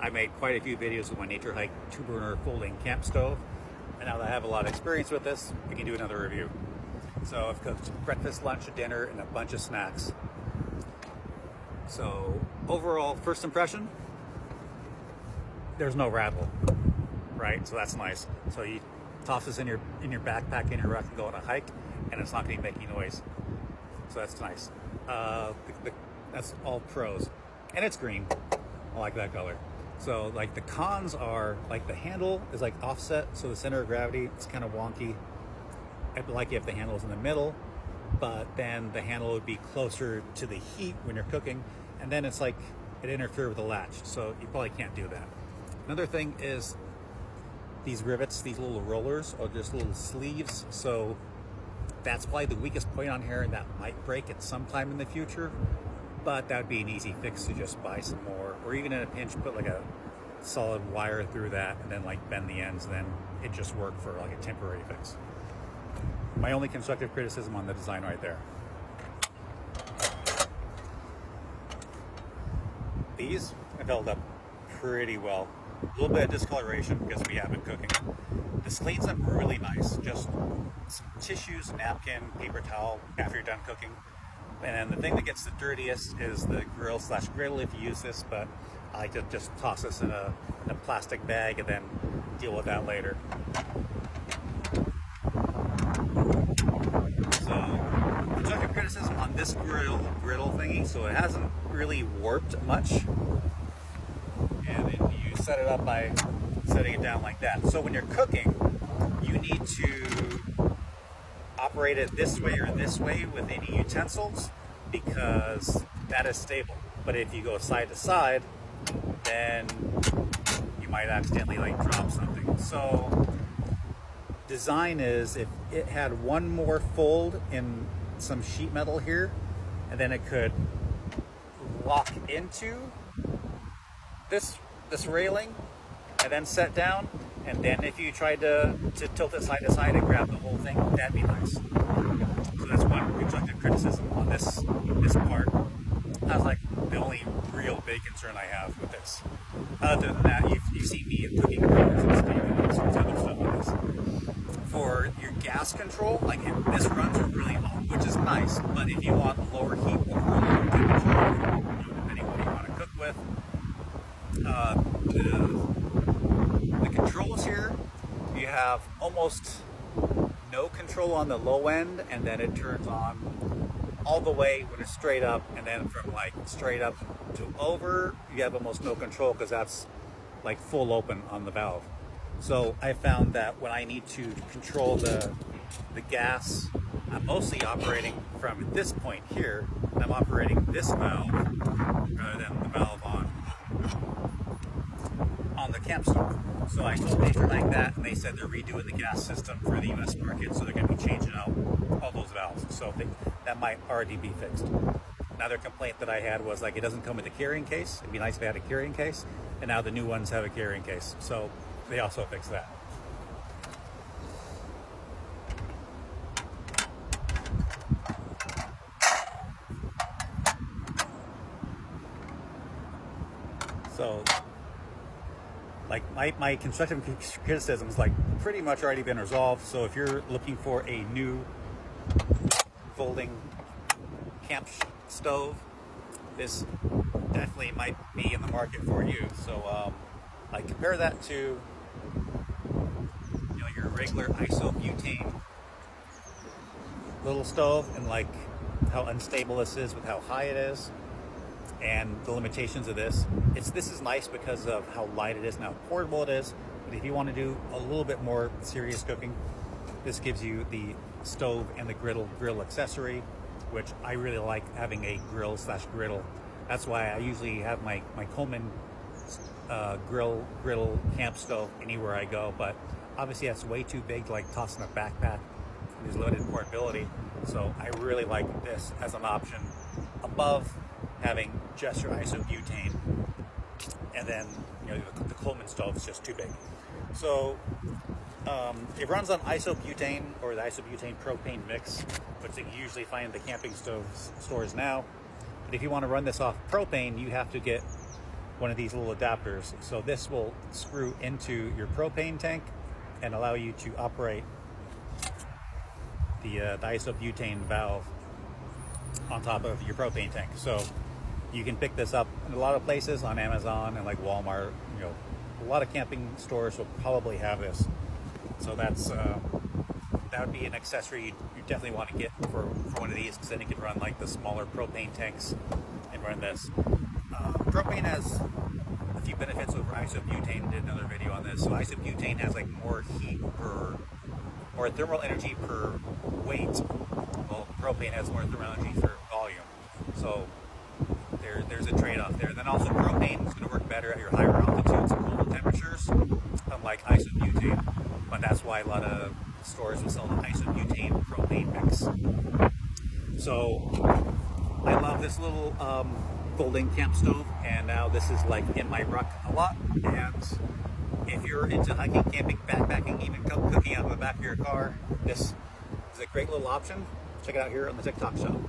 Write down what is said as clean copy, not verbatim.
I made quite a few videos with my Naturehike 2-burner folding camp stove, and now that I have a lot of experience with this, we can do another review. So I've cooked breakfast, lunch, dinner, and a bunch of snacks. So overall, first impression, there's no rattle, right? So that's nice. So you toss this in your backpack, in your ruck, and go on a hike, and it's not going to be making noise. So that's nice. That's all pros, and it's green. I like that color. So like the cons are like the handle is like offset, so the center of gravity it's kind of wonky. I'd like if the handle is in the middle, but then the handle would be closer to the heat when you're cooking, and then it's like it interferes with the latch, so you probably can't do that. Another thing is these rivets, these little rollers are just little sleeves, so that's probably the weakest point on here, and that might break at some time in the future, but that would be an easy fix to just buy some more, or even in a pinch put like a solid wire through that and then like bend the ends, and then it just worked for like a temporary fix. My only constructive criticism on the design right there. These have held up pretty well. A little bit of discoloration because we have been cooking. This cleans up really nice. Just some tissues, napkin, paper towel after you're done cooking. And then the thing that gets the dirtiest is the grill/griddle if you use this, but I like to just toss this in a plastic bag and then deal with that later. So, constructive criticism on this griddle thingy, so it hasn't really warped much. And then you set it up by setting it down like that. So when you're cooking, you need to operate it this way or this way with any utensils because that is stable. But if you go side to side, then you might accidentally like drop something. So design is if it had one more fold in some sheet metal here, and then it could lock into this railing and then set down, and then if you tried to tilt it side to side and grab the whole thing, that'd be nice. So that's one constructive criticism on this part. That's like the only real big concern I have with this. Other than that, you've seen me cooking and sorts of other stuff on this. For your gas control, like this runs really low, which is nice, but if you want lower heat or lower temperature, depending on what you want to cook with, the controls here, you have almost no control on the low end, and then it turns on all the way when it's straight up, and then from like straight up to over, you have almost no control because that's like full open on the valve. So I found that when I need to control the gas, I'm mostly operating from this point here, and I'm operating this valve rather than the valve on the camp stove. So I told Naturehike that, and they said they're redoing the gas system for the US market, so they're going to be changing out all those valves. So that might already be fixed. Another complaint that I had was like it doesn't come with a carrying case. It'd be nice if it had a carrying case, and now the new ones have a carrying case. So they also fixed that. So like my constructive criticisms like pretty much already been resolved. So if you're looking for a new folding camp stove, this definitely might be in the market for you. So like compare that to your regular isobutane little stove, and like how unstable this is with how high it is and the limitations of this. This is nice because of how light it is and how portable it is, but if you want to do a little bit more serious cooking, this gives you the stove and the grill accessory, which I really like having a grill/griddle. That's why I usually have my Coleman griddle camp stove anywhere I go, but obviously that's way too big to like toss in a backpack. There's limited portability, so I really like this as an option above having just your isobutane, and then the Coleman stove is just too big. So it runs on isobutane or the isobutane propane mix, which you usually find in the camping stove stores now. But if you want to run this off propane, you have to get one of these little adapters. So this will screw into your propane tank and allow you to operate the isobutane valve on top of your propane tank. So you can pick this up in a lot of places on Amazon and like Walmart. You know, a lot of camping stores will probably have this. So that's that would be an accessory you definitely want to get for one of these, because then you can run like the smaller propane tanks and run this. Propane has a few benefits over isobutane. I did another video on this. So isobutane has like more heat per, or thermal energy per weight. Well, propane has more thermal energy per volume. So there's a trade-off there. Then also propane is going to work better at your higher altitudes and colder temperatures, unlike isobutane. But that's why a lot of stores will sell the isobutane propane mix. So I love this little folding camp stove, and now this is like in my ruck a lot. And if you're into hiking, camping, backpacking, even cooking out of the back of your car, this is a great little option. Check it out here on the TikTok Shop.